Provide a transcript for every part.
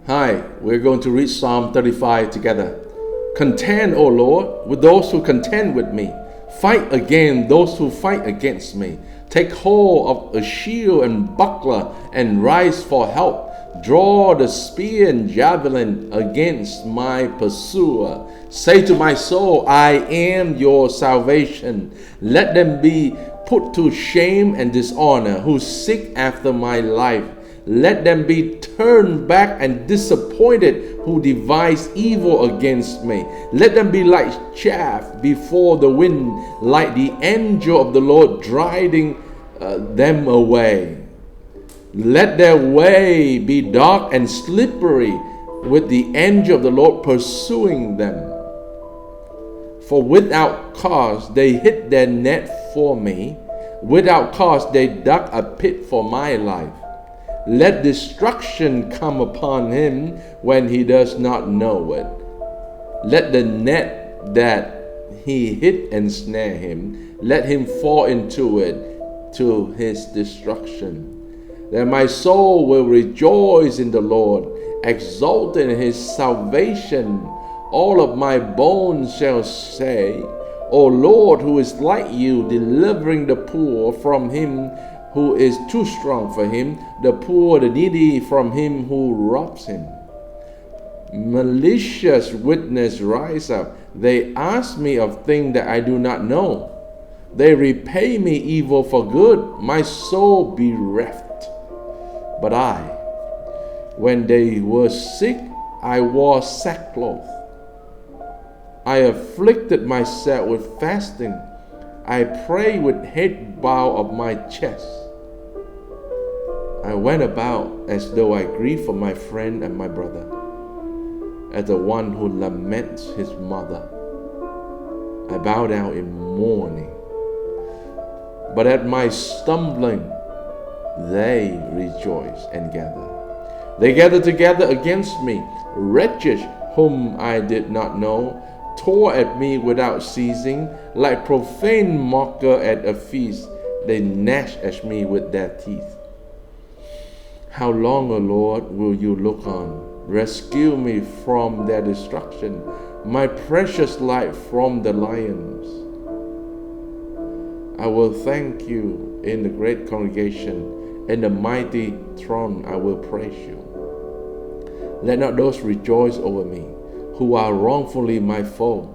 Hi, we're going to read Psalm 35 together. Contend, O Lord, with those who contend with me. Fight against those who fight against me. Take hold of a shield and buckler and rise for help. Draw the spear and javelin against my pursuer. Say to my soul, I am your salvation. Let them be put to shame and dishonor who seek after my life. Let them be turned back and disappointed who devise evil against me. Let them be like chaff before the wind, like the angel of the Lord driving them away. Let their way be dark and slippery, with the angel of the Lord pursuing them. For without cause they hid their net for me. Without cause they dug a pit for my life. Let destruction come upon him when he does not know it. Let the net that he hid ensnare him. Let him fall into it to his destruction. That my soul will rejoice in the Lord, exult in his salvation. All of my bones shall say, O Lord, who is like you, delivering the poor from him who is too strong for him, the poor, the needy from him who robs him. Malicious witnesses rise up. They ask me of things that I do not know. They repay me evil for good, my soul bereft. But I, when they were sick, I wore sackcloth. I afflicted myself with fasting. I prayed with head bowed of my chest. I went about as though I grieved for my friend and my brother, as the one who laments his mother. I bow down in mourning. But at my stumbling, they rejoice and gather. They gather together against me. Wretches whom I did not know tore at me without ceasing. Like profane mocker at a feast, they gnash at me with their teeth. How long, O Lord, will you look on? Rescue me from their destruction, my precious life from the lions. I will thank you in the great congregation, in the mighty throne I will praise you. Let not those rejoice over me, who are wrongfully my foe.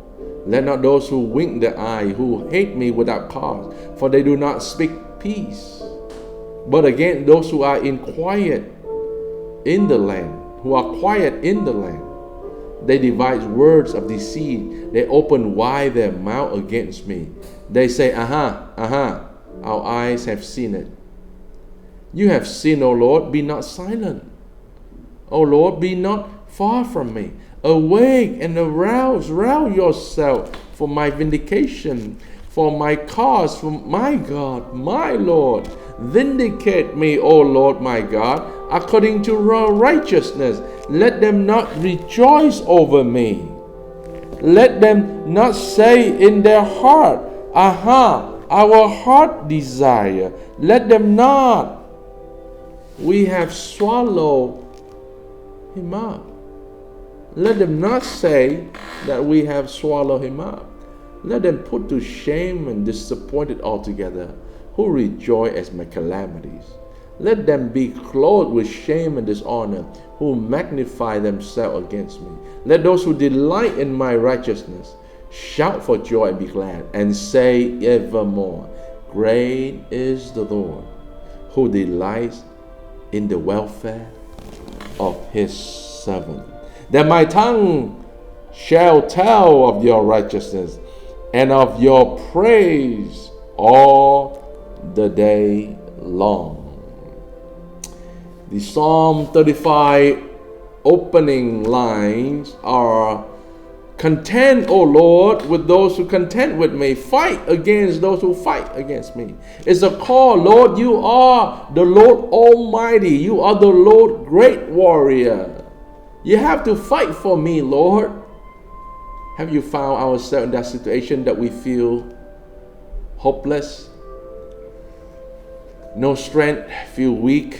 Let not those who wink the eye, who hate me without cause, for they do not speak peace. But again, those who are quiet in the land, they devise words of deceit. They open wide their mouth against me. They say, our eyes have seen it. You have seen, O Lord, be not silent. O Lord, be not far from me. Awake and arouse yourself for my vindication, for my cause, for my God, my Lord. Vindicate me, O Lord my God, according to your righteousness. Let them not rejoice over me. Let them not say in their heart, our heart desire. Let them not. We have swallowed him up. Let them not say that we have swallowed him up. Let them put to shame and disappointed altogether, who rejoice at my calamities. Let them be clothed with shame and dishonor, who magnify themselves against me. Let those who delight in my righteousness shout for joy and be glad, and say evermore, great is the Lord, who delights in the welfare of his servant. That my tongue shall tell of your righteousness and of your praise all the day long. The Psalm 35 opening lines are, contend, O Lord, with those who contend with me. Fight against those who fight against me. It's a call, Lord, you are the Lord Almighty. You are the Lord great warrior. You have to fight for me, Lord. Have you found ourselves in that situation that we feel hopeless, no strength, feel weak?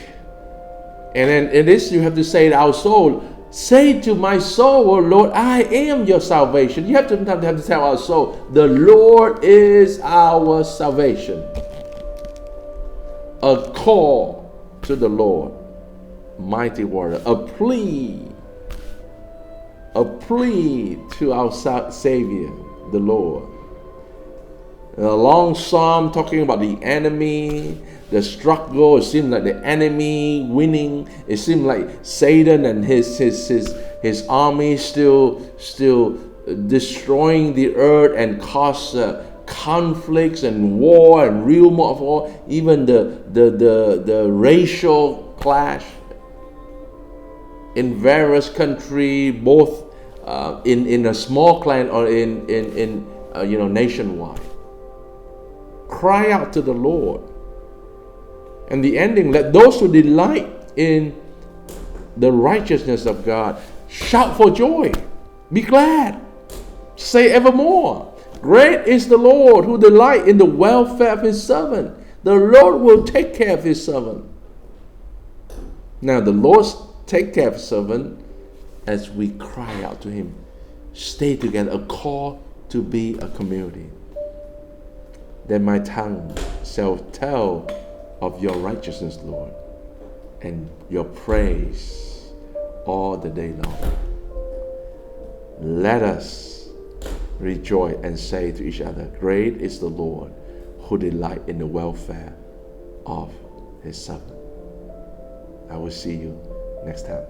And then in this, you have to say to our soul, Say to my soul, oh Lord, I am your salvation. You have to sometimes have to tell our soul, the Lord is our salvation. A call to the Lord, mighty warrior, a plea to our Savior, the Lord. A long psalm talking about the enemy, the struggle. It seemed like the enemy winning. It seemed like Satan and his army still destroying the earth and cause conflicts and war and rumor of war. Even the racial clash in various countries, both in a small clan or in nationwide. Cry out to the Lord. And the ending, let those who delight in the righteousness of God shout for joy. Be glad. Say evermore. Great is the Lord who delight in the welfare of his servant. The Lord will take care of his servant. Now the Lord take care of his servant as we cry out to him. Stay together, a call to be a community. Then my tongue shall tell of your righteousness, Lord, and your praise all the day long. Let us rejoice and say to each other, great is the Lord who delight in the welfare of his servant. I will see you next time.